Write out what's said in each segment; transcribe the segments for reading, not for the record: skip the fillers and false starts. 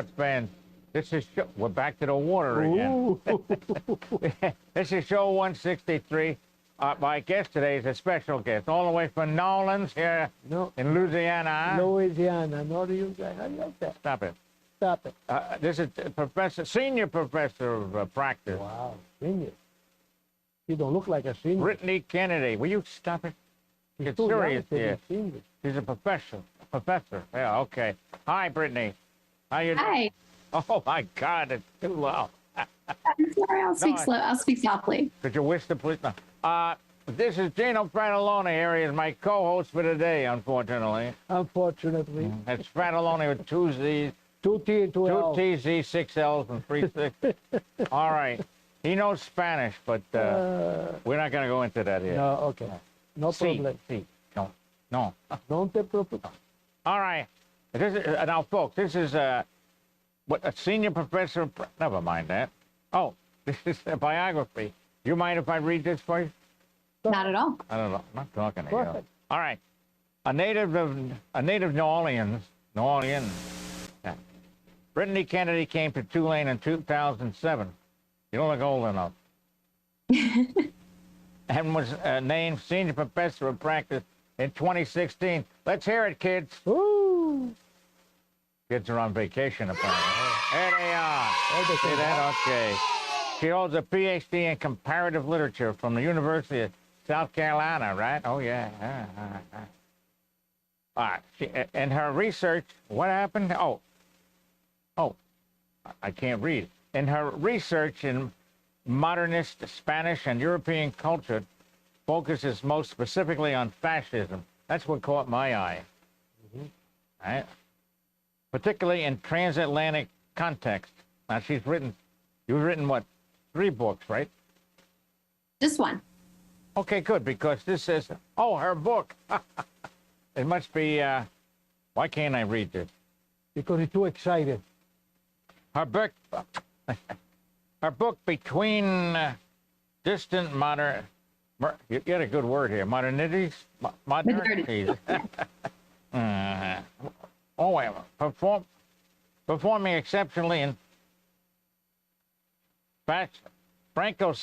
sports fans. This is we're back to the water again. This is show 163. My guest today is a special guest, all the way from New Orleans here in Louisiana. Louisiana, no, you guys, how do you like that? Stop it. Stop it. This is senior professor of practice. Wow, senior. You don't look like a senior. Brittany Kennedy. Will you stop it? Get too serious young to here. be senior. She's a professor. Yeah, okay. Hi, Brittany. How you doing? Hi. Oh, my God, it's too loud. I'm sorry, I'll speak slow. I'll speak softly. Could you wish the police? No. This is Gino Fratelloni here. He is my co-host for today, unfortunately. Unfortunately. It's Fratelloni with two Z's. 2 T and 2 L. 2 T's, 6 L's, and 3 6. All right. He knows Spanish, but we're not going to go into that here. No, okay. No problem. Sí. No. Don't te preocupes. All right. This is, now, folks, this is what a senior professor. Never mind that. Oh, this is a biography. Do you mind if I read this for you? Not at all. I don't know. I'm not talking to you. Perfect. All right. A native New Orleans. Yeah. Brittany Kennedy came to Tulane in 2007. You don't look old enough. And was named senior professor of practice in 2016. Let's hear it, kids. Woo! Kids are on vacation, apparently. There they are. they See came that? Okay. She holds a Ph.D. in Comparative Literature from the University of South Carolina, right? Oh, yeah. All right. In her research, what happened? Oh, I can't read. In her research in Modernist Spanish and European culture, focuses most specifically on fascism. That's what caught my eye. Right? Particularly in transatlantic context. Now, you've written what? 3 books, right? Just one. Okay, good, because this says, her book. It must be, why can't I read this? Because you're too excited. Her book Between Distant Modern, you get a good word here, modernities? Modernities. Performing exceptionally in Franco,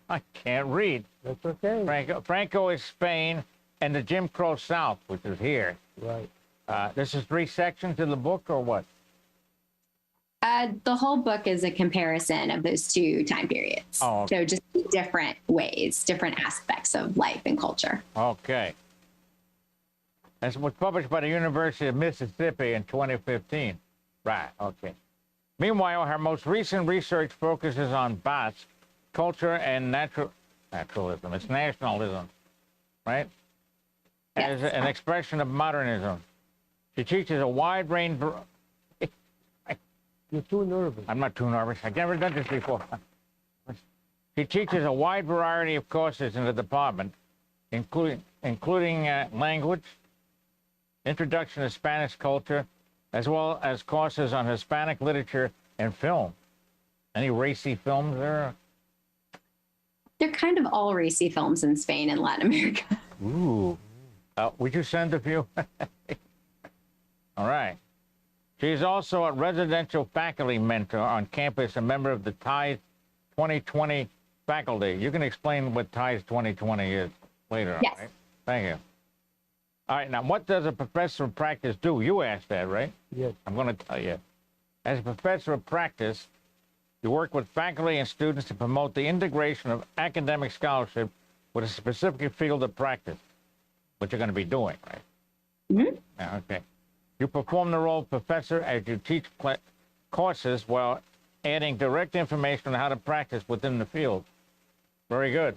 I can't read. That's okay. Franco is Spain and the Jim Crow South, which is here. Right. This is 3 sections of the book, or what? The whole book is a comparison of those 2 time periods. Oh, okay. So just different ways, different aspects of life and culture. Okay. This was published by the University of Mississippi in 2015. Right, okay. Meanwhile, her most recent research focuses on Basque culture and naturalism. It's nationalism, right? Yes. As an expression of modernism. She teaches a wide range. You're too nervous. I'm not too nervous. I've never done this before. She teaches a wide variety of courses in the department, including language, introduction to Spanish culture, as well as courses on Hispanic literature and film. Any racy films there? They're kind of all racy films in Spain and Latin America. Ooh. Would you send a few? All right. She's also a residential faculty mentor on campus, a member of the TIES 2020 faculty. You can explain what TIES 2020 is later, Yes. right? Thank you. All right, now, what does a professor of practice do? You asked that, right? Yes. I'm going to tell you. As a professor of practice, you work with faculty and students to promote the integration of academic scholarship with a specific field of practice, what you're going to be doing, right? Mm-hmm. Yeah, okay. You perform the role of professor as you teach courses while adding direct information on how to practice within the field. Very good.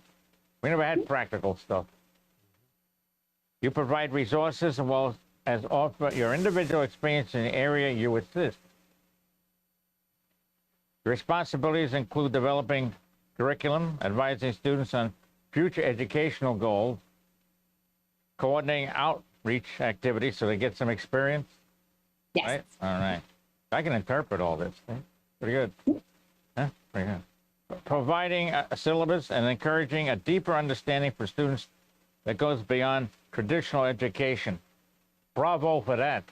We never had practical stuff. You provide resources as well as offer your individual experience in the area you assist. Your responsibilities include developing curriculum, advising students on future educational goals, coordinating outreach activities so they get some experience. Yes. Right? All right. I can interpret all this. Pretty good. Huh? Pretty good. Providing a syllabus and encouraging a deeper understanding for students that goes beyond traditional education. Bravo for that.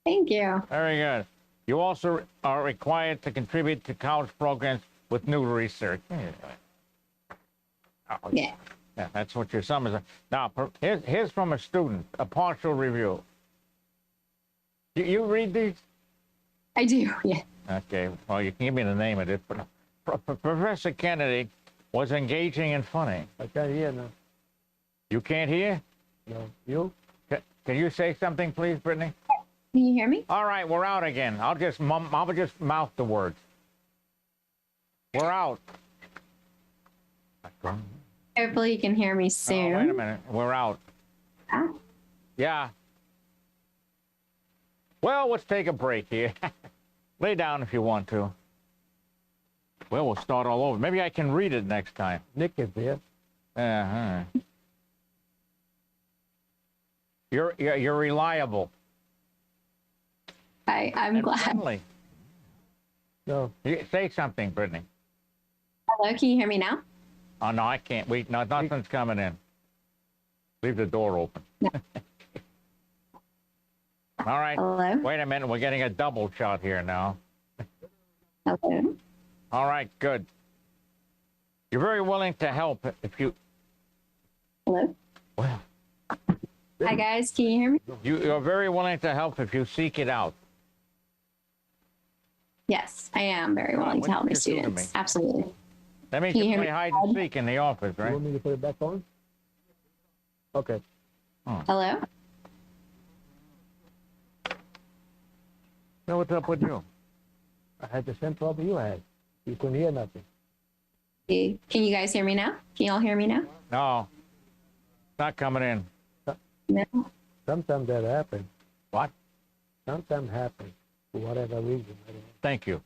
Thank you. Very good. You also are required to contribute to college programs with new research. Oh, Yeah. yeah, that's what your sum is. Now, here's from a student, a partial review. You read these? I do. Yeah. Okay, well, you can give me the name of it. But Professor Kennedy was engaging and funny. I can't hear now. You can't hear? No. You? Can you say something, please, Brittany? Can you hear me? All right, we're out again. I'll just mouth the words. We're out. Hopefully you can hear me Oh, soon. wait a minute. We're out. Ah, Yeah. Well, let's take a break here. Lay down if you want to. Well, we'll start all over. Maybe I can read it next time. Nick is there. Uh-huh. You're reliable. I'm and glad. friendly. No. Say something, Brittany. Hello, can you hear me now? Oh, no, I can't. Nothing's coming in. Leave the door open. No. All right. Hello? Wait a minute. We're getting a double shot here now. Hello? All right, good. You're very willing to help if you... Hello? Well, Hi, guys. Can you hear me? you're very willing to help if you seek it out. Yes, I am very willing what to help did my you do to students. me? Absolutely. That means Can you you hear play me? hide and seek in the office, You right? want me to put it back on? Okay. Hello? So what's up with you? I had the same problem you had. You couldn't hear nothing. Can you guys hear me now? Can you all hear me now? No. It's not coming in. No? Sometimes that happens. What? Sometimes happens for whatever reason. I don't know. Thank you.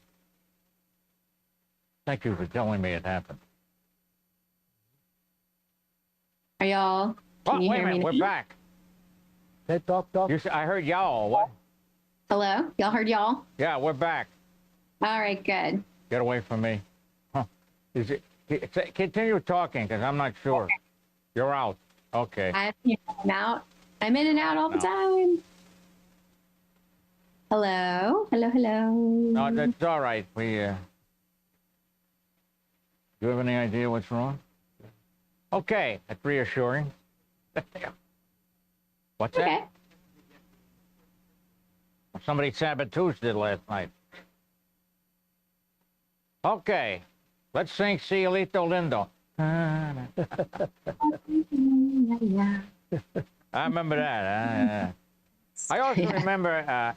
Thank you for telling me it happened. Are y'all? Oh, Can you wait a hear minute. me We're now? back. Say talk. I heard y'all. What? Hello? Y'all heard y'all? Yeah, we're back. All right, good. Get away from me. Huh. Continue talking, because I'm not sure. You're out. Okay. I'm out. I'm in and out all the No. time. Hello? Hello, hello. No, that's all right. Do you have any idea what's wrong? Okay, that's reassuring. What's Okay. that? Somebody sabotaged it last night. Okay, let's sing Cielito Lindo. I remember that. I also Yeah. remember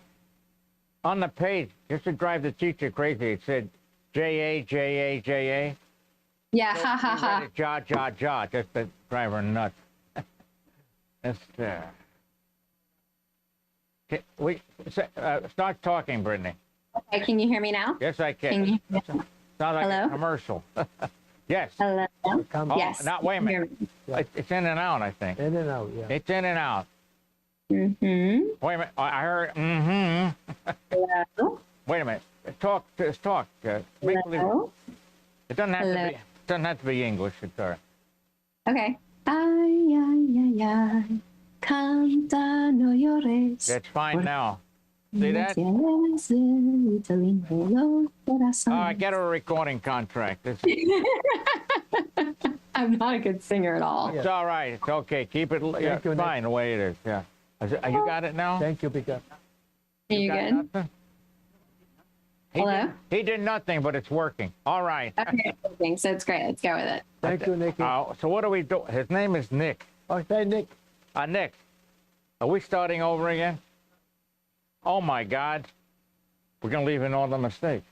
on the page, just to drive the teacher crazy, it said J-A, J-A, J-A. Yeah, ha, ha, ha. Ja, ja, ja, just to drive her nuts. That's, start talking, Brittany. Okay, can you hear me now? Yes, I Can can. you Sounds like Hello? a commercial. Yes. Hello? Come Oh, Yes. now, wait a can you hear minute. Yeah. It's in and out, I think. In and out, yeah. It's in and out. me? Mm-hmm. Wait a minute. I heard, mm-hmm. Hello? Wait a minute. Talk. Make believe. Hello? It doesn't have Hello? to be. Doesn't have to be English. It's all right. Okay. Ay, ay, ay, ay. Canta, no llores. It's fine now. See that? All right, get her a recording contract. I'm not a good singer at all. It's all right. It's okay. Keep it. Yeah, Thank you, it's Nick. fine the way it is. Yeah. You got it now? Thank you, because Are you got good? nothing? Hello? He did nothing, but it's working. All right. Okay, thanks. That's great. Let's go with it. thank you, Nicky. So what do we do? His name is Nick. Oh, say Nick. Nick, are we starting over again? Oh, my God. We're going to leave in all the mistakes.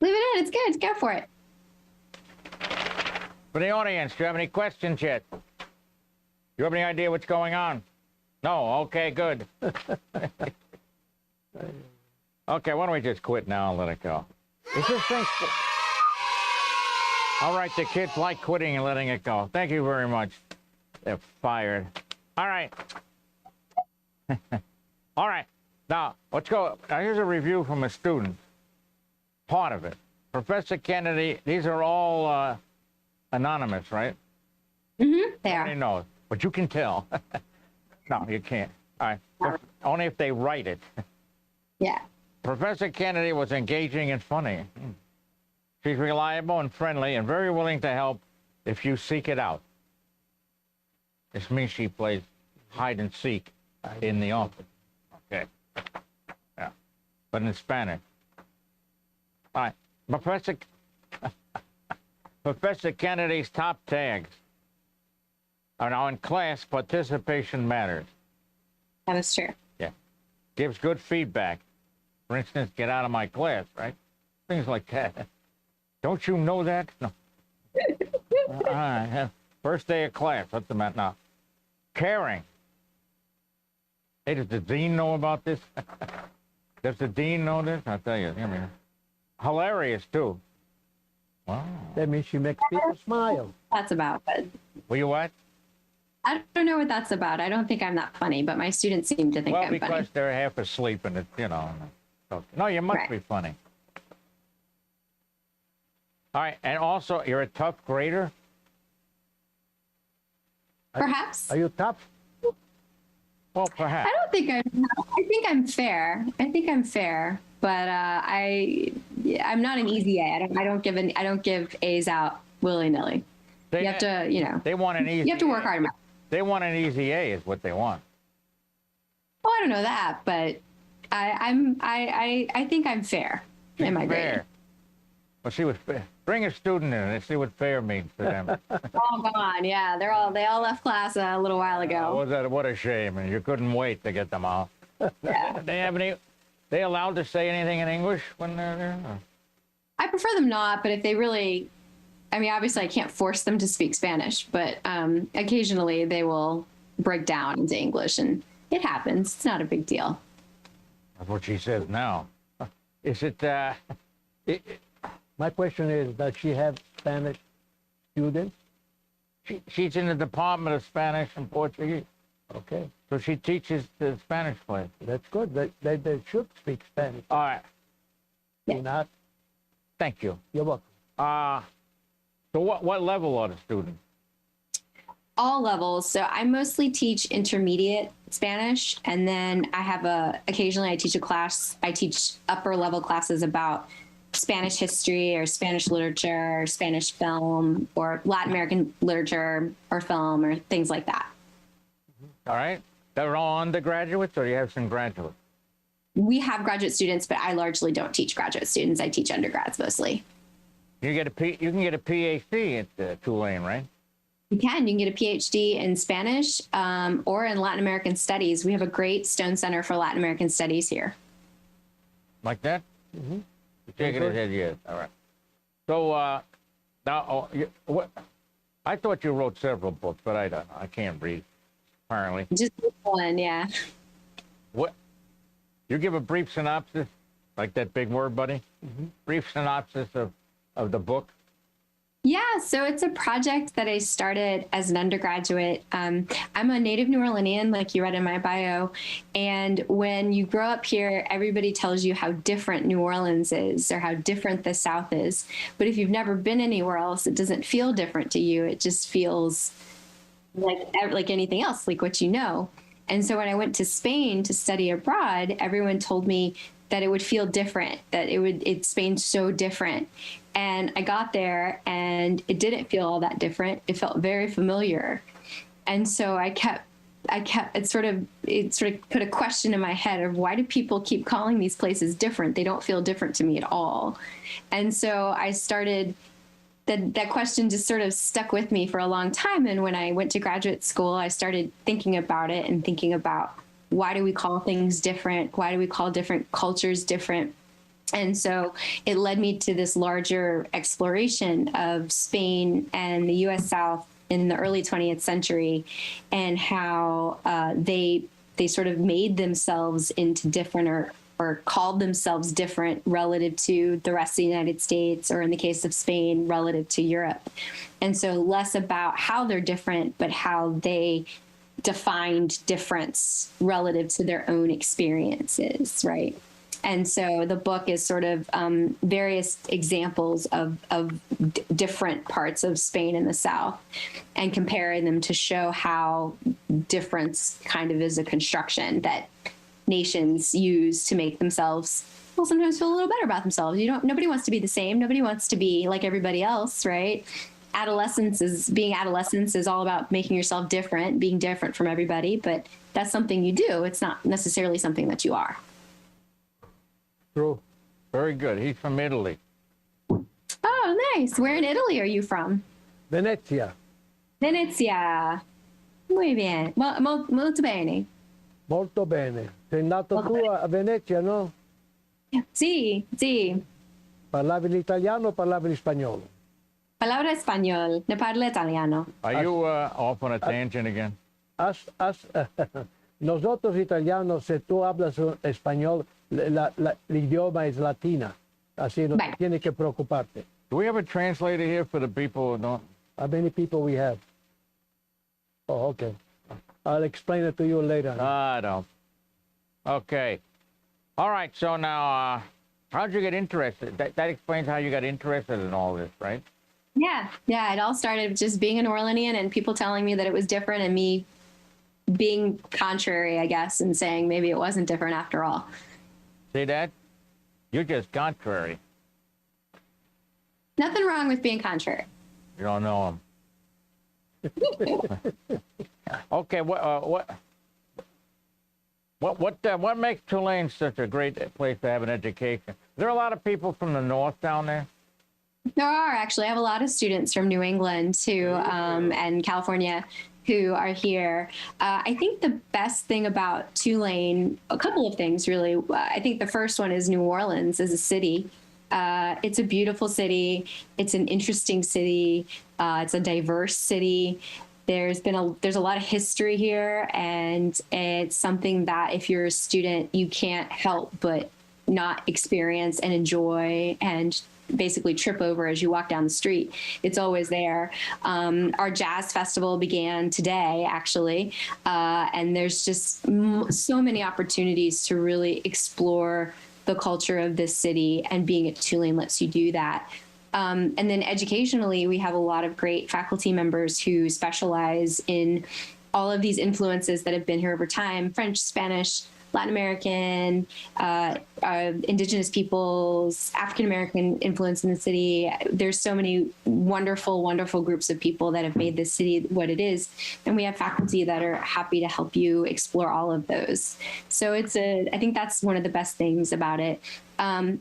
Leave it in. It's good. Go for it. For the audience, do you have any questions yet? You have any idea what's going on? No? Okay, good. Okay, why don't we just quit now and let it go? Is this thing... All right, the kids like quitting and letting it go. Thank you very much. They're fired. All right. All right. Now, let's go. Now, here's a review from a student. Part of it. Professor Kennedy, these are all anonymous, right? Mm-hmm. They Nobody are. knows, but you can tell. No, you can't. All right. Only if they write it. Yeah. Professor Kennedy was engaging and funny. She's reliable and friendly and very willing to help if you seek it out. This means she plays hide and seek in the office. Okay. Yeah. But in Spanish. All right. Professor Kennedy's top tags are now in class. Participation matters. That is true. Yeah. Gives good feedback. For instance, get out of my class, right? Things like that. Don't you know that? No. All right. First day of class. What's the matter now? Caring. Hey, does the dean know about this? Does the dean know this? I'll tell you. I mean, hilarious, too. Wow. That means she makes people smile. That's about it. Were you what? I don't know what that's about. I don't think I'm that funny, but my students seem to think Well, I'm because funny. they're half asleep and it's, you know. No, you must Right. be funny. All right, and also, you're a tough grader? Perhaps. Are you tough? Well, perhaps. I don't think I think I'm fair. I think I'm fair, but I'm not an easy A. I don't give A's out willy nilly. They, You have to, you know. They want an easy You have to work hard. They want an easy A is what they want. Well, I don't know that, but I think I'm fair in my Fair. grading. Well, see what bring a student in and see what fair means to them. All gone. Yeah, they all left class a little while ago. What a shame, and you couldn't wait to get them out. Yeah. They allowed to say anything in English when they're there? Or? I prefer them not, but if they really, I mean, obviously I can't force them to speak Spanish, but occasionally they will break down into English, and it happens. It's not a big deal. That's what she says now. Is it, My question is, does she have Spanish students? she's in the Department of Spanish and Portuguese, Okay, so she teaches the Spanish class. that's good. They should speak Spanish. All right, Do not. thank you. You're welcome. So what level are the students? All levels. So I mostly teach intermediate Spanish, and then occasionally I teach a class. I teach upper level classes about Spanish history or Spanish literature or Spanish film or Latin American literature or film or things like that. All right, they're all undergraduates, or do you have some graduates? We have graduate students, but I largely don't teach graduate students. I teach undergrads mostly. You can get a Ph.D. at Tulane, right? You can get a PhD in Spanish or in Latin American studies. We have a great Stone Center for Latin American Studies here. Like that? Mm-hmm. You're shaking his head, yes. All right. So now, I thought you wrote several books, but I don't know. I can't read, apparently. Just one, yeah. What? You give a brief synopsis, like that big word, buddy? Mm-hmm. Brief synopsis of the book. Yeah, so it's a project that I started as an undergraduate. I'm a native New Orleanian, like you read in my bio. And when you grow up here, everybody tells you how different New Orleans is or how different the South is. But if you've never been anywhere else, it doesn't feel different to you. It just feels like anything else, like what you know. And so when I went to Spain to study abroad, everyone told me that it would feel different, that Spain's so different. And I got there and it didn't feel all that different. It felt very familiar. And so it sort of put a question in my head of, why do people keep calling these places different? They don't feel different to me at all. And so I started, that question just sort of stuck with me for a long time. And when I went to graduate school, I started thinking about it and thinking about, why do we call things different? Why do we call different cultures different? And so it led me to this larger exploration of Spain and the U.S. South in the early 20th century, and how they sort of made themselves into different or called themselves different relative to the rest of the United States, or in the case of Spain, relative to Europe. And so less about how they're different, but how they defined difference relative to their own experiences, right? And so the book is sort of various examples of different parts of Spain in the south and comparing them to show how difference kind of is a construction that nations use to make themselves, well, sometimes feel a little better about themselves. Nobody wants to be the same. Nobody wants to be like everybody else, right? Adolescence is all about making yourself different, being different from everybody, but that's something you do. It's not necessarily something that you are. True. Very good. He's from Italy. Oh, nice. Where in Italy are you from? Venezia. Venezia. Muy bien. Molto bene. Molto bene. Sei nato tu a Venezia, no? Sì, sì. Parlavi l'italiano o parlavi spagnolo? Palabra español. Ne parlo italiano. Are you off on a tangent again? Nosotros italianos, si tú hablas español, el idioma es latina. Así no tienes que preocuparte. Do we have a translator here for the people who don't? How many people we have? Oh, okay. I'll explain it to you later. I don't. Okay. All right. So now, how'd you get interested? That explains how you got interested in all this, right? Yeah. Yeah. It all started with just being a New Orleanian and people telling me that it was different and me being contrary, I guess, and saying maybe it wasn't different after all. See that? You're just contrary. Nothing wrong with being contrary. You don't know him. Okay. What makes Tulane such a great place to have an education? There are a lot of people from the north down there. There are actually. I have a lot of students from New England too, and California who are here. I think the best thing about Tulane, a couple of things really. I think the first one is New Orleans as a city. It's a beautiful city. It's an interesting city. It's a diverse city. There's a lot of history here, and it's something that if you're a student, you can't help but not experience and enjoy and basically trip over as you walk down the street. It's always there. Our jazz festival began today, actually, and there's just so many opportunities to really explore the culture of this city, and being at Tulane lets you do that. And then educationally, we have a lot of great faculty members who specialize in all of these influences that have been here over time: French, Spanish, Latin American, indigenous peoples, African American influence in the city. There's so many wonderful, wonderful groups of people that have made this city what it is. And we have faculty that are happy to help you explore all of those. So I think that's one of the best things about it.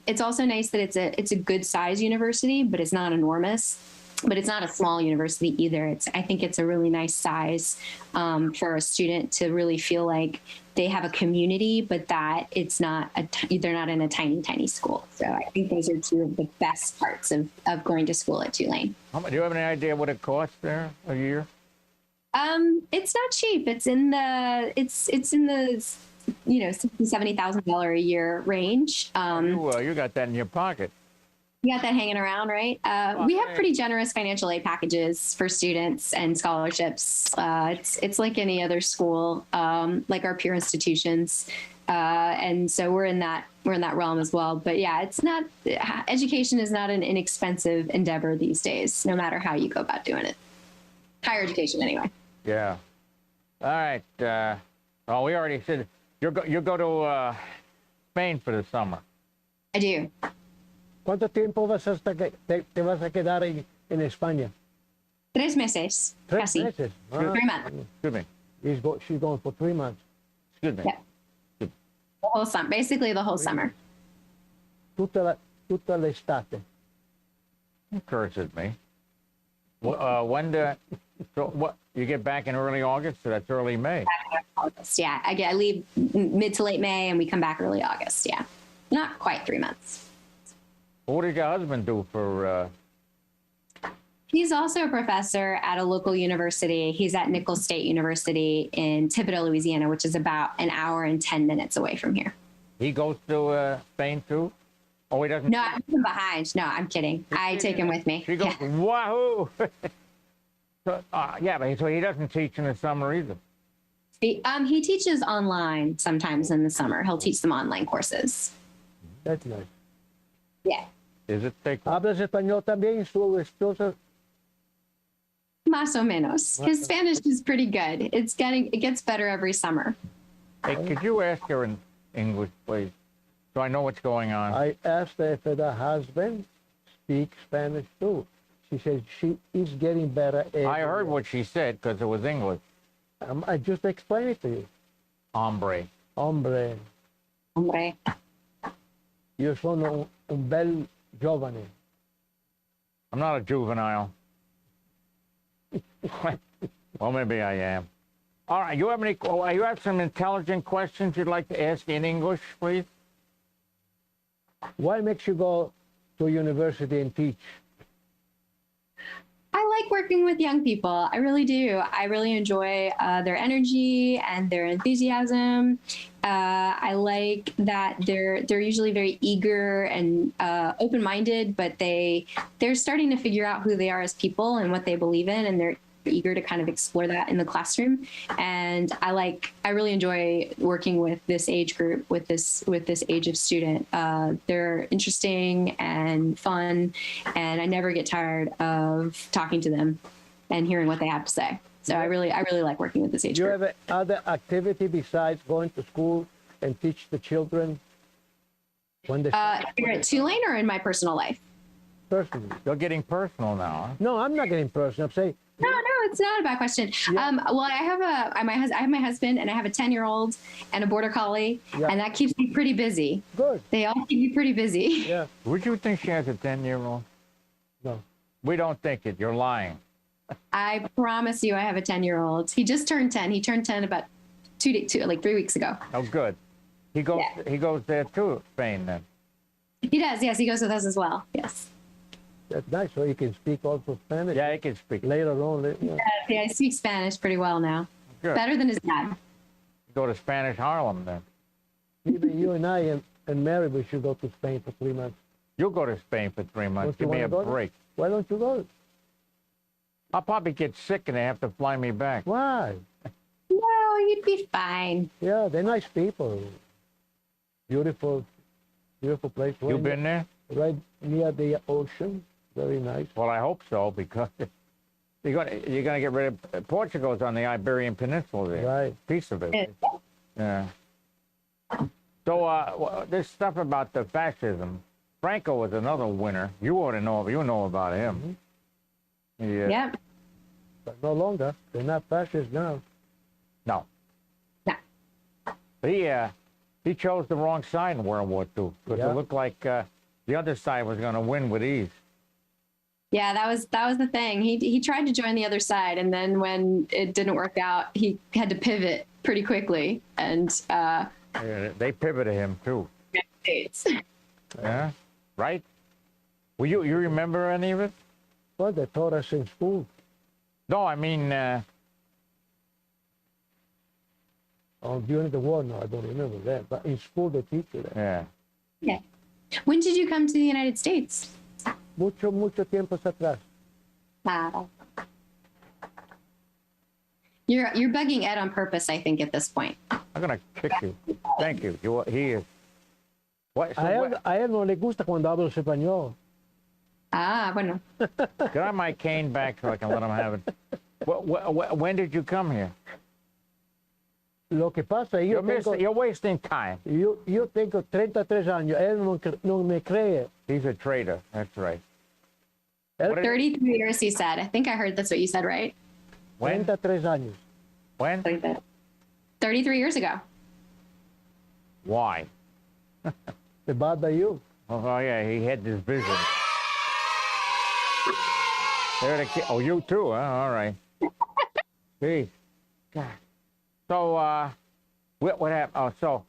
It's also nice that it's a good size university, but it's not enormous. But it's not a small university either. I think it's a really nice size for a student to really feel like they have a community, but that it's not they're not in a tiny, tiny school. So I think those are two of the best parts of going to school at Tulane. Do you have any idea what it costs there a year? It's not cheap. It's in the $60,000-$70,000 a year range. You got that in your pocket. You got that hanging around, right? We have pretty generous financial aid packages for students and scholarships. It's like any other school, like our peer institutions, and so we're in that realm as well. But yeah, education is not an inexpensive endeavor these days, no matter how you go about doing it. Higher education, anyway. Yeah. All right. We already said you go to Spain for the summer. I do. ¿Cuánto tiempo te vas a quedar en España? 3 meses. 3 casi. meses. 3 months. Excuse me. She's going for 3 months. Excuse me. Yeah. The whole summer, basically the whole summer. Tutta l'estate. Curses me. You get back in early August, so that's early May. August, yeah. I leave mid to late May and we come back early August, yeah. Not quite 3 months. What did your husband do for? He's also a professor at a local university. He's at Nicholls State University in Thibodaux, Louisiana, which is about an hour and 10 minutes away from here. He goes to Spain too? Oh, he doesn't? No, I'm behind. No, I'm kidding. I take him with me. He goes, Yeah. wahoo! So he doesn't teach in the summer either. He teaches online sometimes in the summer. He'll teach some online courses. That's nice. Yeah. Is it thick? ¿Hablas español también, su esposa? Más o menos. His Spanish is pretty good. It gets better every summer. Hey, could you ask her in English, please, so I know what's going on? I asked her if her husband speaks Spanish too. She said she is getting better. I heard what she said because it was English. I just explained it to you. Hombre. Hombre, Hombre. io sono un bel giovane. I'm not a juvenile. Well, maybe I am. All right, you have some intelligent questions you'd like to ask in English, please? What makes you go to university and teach? I like working with young people. I really do. I really enjoy their energy and their enthusiasm. I like that they're usually very eager and open-minded, but they're starting to figure out who they are as people and what they believe in, and they're eager to kind of explore that in the classroom. And I really enjoy working with this age group, with this age of student. They're interesting and fun, and I never get tired of talking to them and hearing what they have to say. So I really like working with this age group. Do you have other activity besides going to school and teach the children? When they Here at Tulane or in my personal life? personally? You're getting personal now, huh? No, I'm not getting personal. I'm saying No, it's not a bad question. Yeah. Well, I have my husband, and I have a 10-year-old and a border collie, Yeah. and that keeps me pretty busy. good. They all keep me pretty busy. Yeah. Would you think she has a 10-year-old? No. We don't think it. You're lying. I promise you, I have a 10-year-old. He just turned 10. He turned 10 about 3 weeks ago. Oh, good. He goes. Yeah. He goes there too, Spain. Then. He does. Yes, he goes with us as well. Yes. That's nice. So you can speak also Spanish Yeah, he can speak. later on. Yeah. Yeah, I speak Spanish pretty well now. Good. Better than his dad. Go to Spanish Harlem then. Even you and I and Mary, we should go to Spain for 3 months. You'll go to Spain for 3 months. Don't you Give me a wanna go? break. Why don't you go? I'll probably get sick and they have to fly me back. Why? No, you'd be fine. Yeah, they're nice people. Beautiful place. You been there? Right near the ocean. Very nice. Well, I hope so because you're gonna get rid of Portugal's on the Iberian Peninsula there. Right. Piece of it. Yeah. So this stuff about the fascism, Franco was another winner. You ought to know. You know about him. Yeah. Yep. But no longer. They're not fascists now. No. No. He chose the wrong side in World War II because Yeah. it looked like the other side was going to win with ease. Yeah, that was the thing. He tried to join the other side, and then when it didn't work out, he had to pivot pretty quickly. And Yeah, they pivoted him too. States. Yeah. Right. Well, you remember any of it? Well, they taught us in school. No, I mean. During the war, no, I don't remember that. But in school, they teach you that. Yeah. Yeah. When did you come to the United States? Mucho tiempo atrás. Wow. You're bugging Ed on purpose, I think, at this point. I'm gonna kick you. Thank you. He is. What? So A él no le gusta cuando hablo español. Ah, bueno. Get on my cane back so I can let him have it. When did you come here? Lo que pasa, yo You're wasting time. yo tengo 33 años. Él no me cree. He's a traitor. That's right. Él What is- 33 years, he said. I think I heard that's what you said, right? When? 33 años. When? 33 years ago. Why? To bother you. Oh yeah, he had this vision. There the kid. Oh, you too, huh? All right. Jeez. God. So, what happened? Oh, so,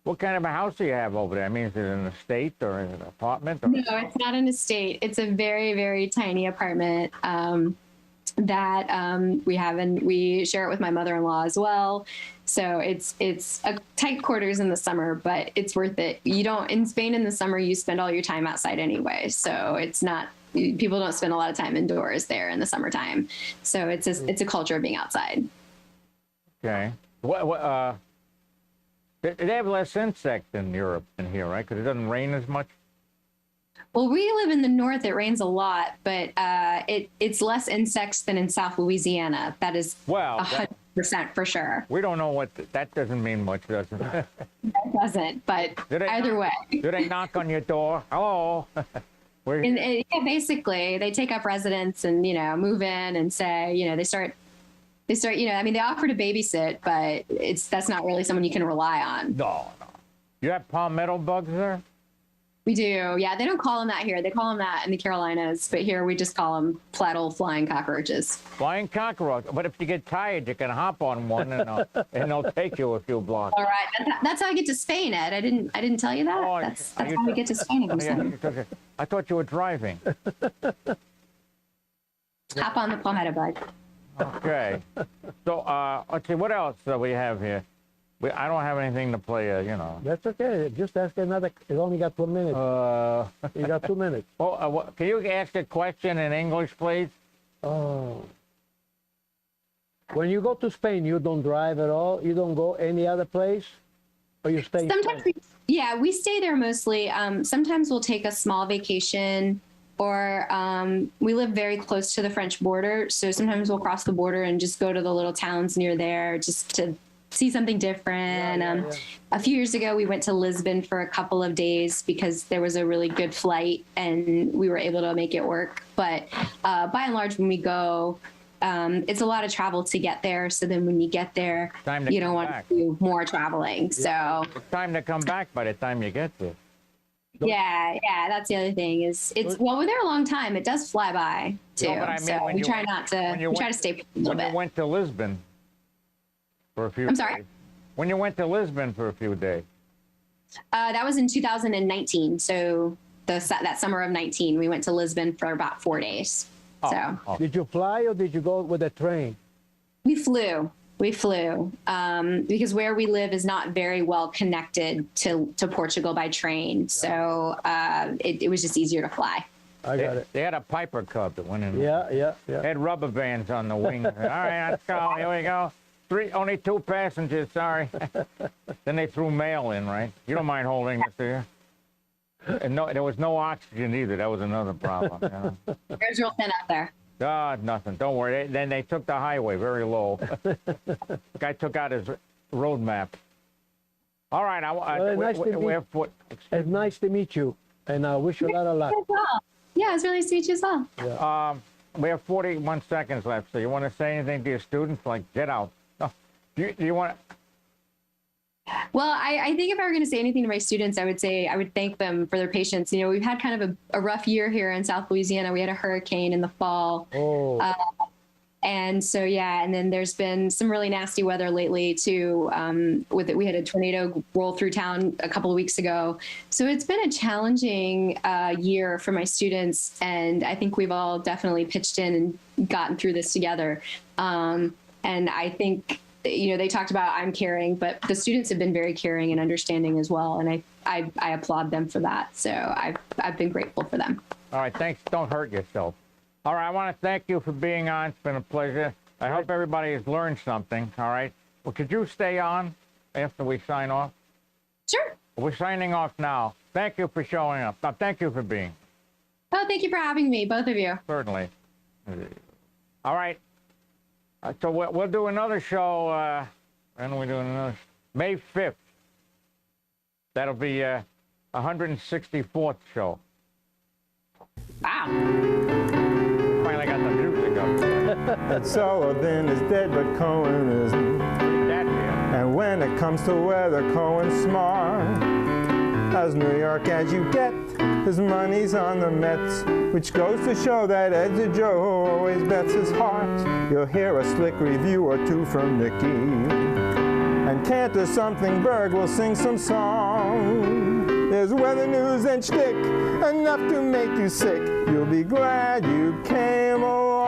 what kind of a house do you have over there? I mean, is it an estate or is it an apartment? Or? No, it's not an estate. It's a very, very tiny apartment that we have, and we share it with my mother-in-law as well. So it's a tight quarters in the summer, but it's worth it. In Spain in the summer, you spend all your time outside anyway. So people don't spend a lot of time indoors there in the summertime. So it's a culture of being outside. Okay. They have less insects in Europe than here, right? Because it doesn't rain as much. Well, we live in the north. It rains a lot, but it's less insects than in South Louisiana. That is 100% for sure. We don't know what that doesn't mean much, does it? It doesn't, but either way. Do they knock on your door? Hello. Yeah, basically, they take up residence and move in and say they start I mean they offer to babysit, but that's not really someone you can rely on. No. You have palmetto bugs there? We do, yeah. They don't call them that here. They call them that in the Carolinas, but here we just call them flat old flying cockroaches. Flying cockroach. But if you get tired, you can hop on one and they'll take you a few blocks. All right, that's how I get to Spain, Ed. I didn't tell you that. Oh, that's how we get to Spain. I thought you were driving. Hop on the palmetto bug. Okay. So let's see, what else do we have here? I don't have anything to play, That's okay. Just ask another. It only got 2 minutes. You got 2 minutes. Oh, can you ask a question in English, please? Oh. When you go to Spain, you don't drive at all? You don't go any other place? Or you stay? Sometimes, we stay there mostly. Sometimes we'll take a small vacation, or we live very close to the French border. So sometimes we'll cross the border and just go to the little towns near there just to see something different. A few years ago, we went to Lisbon for a couple of days because there was a really good flight and we were able to make it work. But by and large, when we go, it's a lot of travel to get there. So then when you get there, you don't want to do more traveling. So it's time to come back by the time you get there. Yeah, that's the other thing well, we're there a long time. It does fly by too. No, but I mean, so we try to stay a little bit. When you went to Lisbon for a few days. I'm sorry? When you went to Lisbon for a few days. That was in 2019. So that summer of 19, we went to Lisbon for about 4 days. Did you fly or did you go with a train? We flew. Because where we live is not very well connected to Portugal by train. So it was just easier to fly. I got it. They had a Piper Cub that went in. Yeah. They had rubber bands on the wings. All right, let's go. Here we go. Only 2 passengers, sorry. Then they threw mail in, right? You don't mind holding this, do you? And no, there was no oxygen either. That was another problem. There's real thin out there. Nothing. Don't worry. Then they took the highway very low. Guy took out his road map. All right. It's nice to meet you, and I wish you a lot of luck. Yeah, it's really nice to meet you as well. Yeah. We have 41 seconds left. So you want to say anything to your students? Like, get out. Do you want to? Well, I think if I were going to say anything to my students, I would thank them for their patience. We've had kind of a rough year here in South Louisiana. We had a hurricane in the fall. And so, and then there's been some really nasty weather lately too. We had a tornado roll through town a couple of weeks ago. So it's been a challenging year for my students. And I think we've all definitely pitched in and gotten through this together. And I think, they talked about I'm caring, but the students have been very caring and understanding as well. And I applaud them for that. So I've been grateful for them. All right. Thanks. Don't hurt yourself. All right. I want to thank you for being on. It's been a pleasure. I hope everybody has learned something. All right. Well, could you stay on after we sign off? Sure. We're signing off now. Thank you for showing up. Thank you for being. Oh, thank you for having me, both of you. Certainly. All right. So we'll do another show. When are we doing another? May 5th. That'll be 164th show. Wow. Finally got the music up. That Sullivan is dead, but Cohen isn't. And when it comes to weather, Cohen's smart. As New York as you get, his money's on the Mets, which goes to show that Ed's a Joe who always bets his heart. You'll hear a slick review or two from Nicky. And Cantor Something Berg will sing some song. There's weather news and shtick, enough to make you sick. You'll be glad you came along.